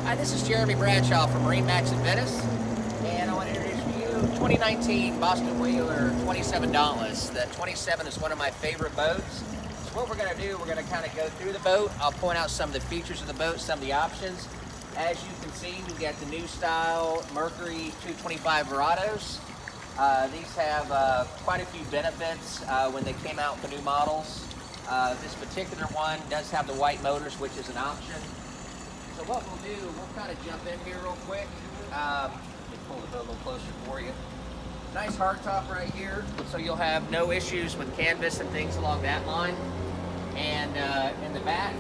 Hi, this is Jeremy Bradshaw from Marinemax Venice, and I want to introduce to you 2019 Boston Whaler 27 Dauntless. The 27 is one of my favorite boats. So what we're going to do, we're going to kind of go through the boat. I'll point out some of the features of the boat, some of the options. As you can see, we've got the new style Mercury 225 Verados. These have quite a few benefits when they came out with the new models. This particular one does have the white motors, which is an option. So what we'll do, we'll kind of jump in here real quick. Let me pull the boat a little closer for you. Nice hardtop right here, so you'll have no issues with canvas and things along that line. And in the back,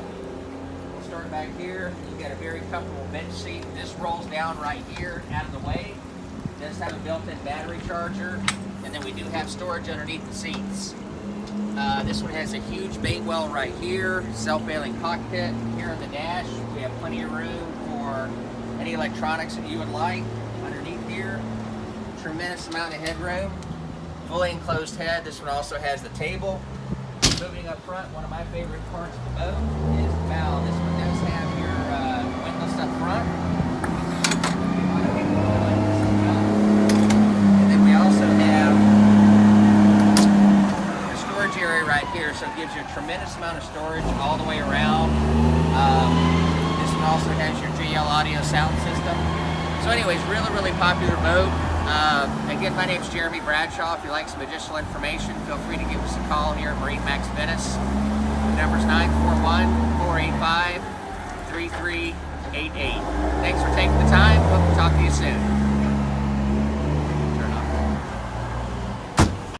we'll start back here. You've got a very comfortable bench seat. This rolls down right here, out of the way. It does have a built-in battery charger, and then we do have storage underneath the seats. This one has a huge bait well right here, self-bailing cockpit. Here on the dash, we have plenty of room for any electronics that you would like. Underneath here, tremendous amount of headroom. Fully enclosed head. This one also has the table. Moving up front, one of my favorite parts of the boat is the bow. This one does have your windlass up front. And then we also have area right here, so it gives you a tremendous amount of storage all the way around. This one also has your JL audio sound system. So anyways, really popular boat. Again, my name's Jeremy Bradshaw. If you'd like some additional information, feel free to give us a call here at Marinemax Venice. The number's 941-485-3388. Thanks for taking the time. Hope to talk to you soon.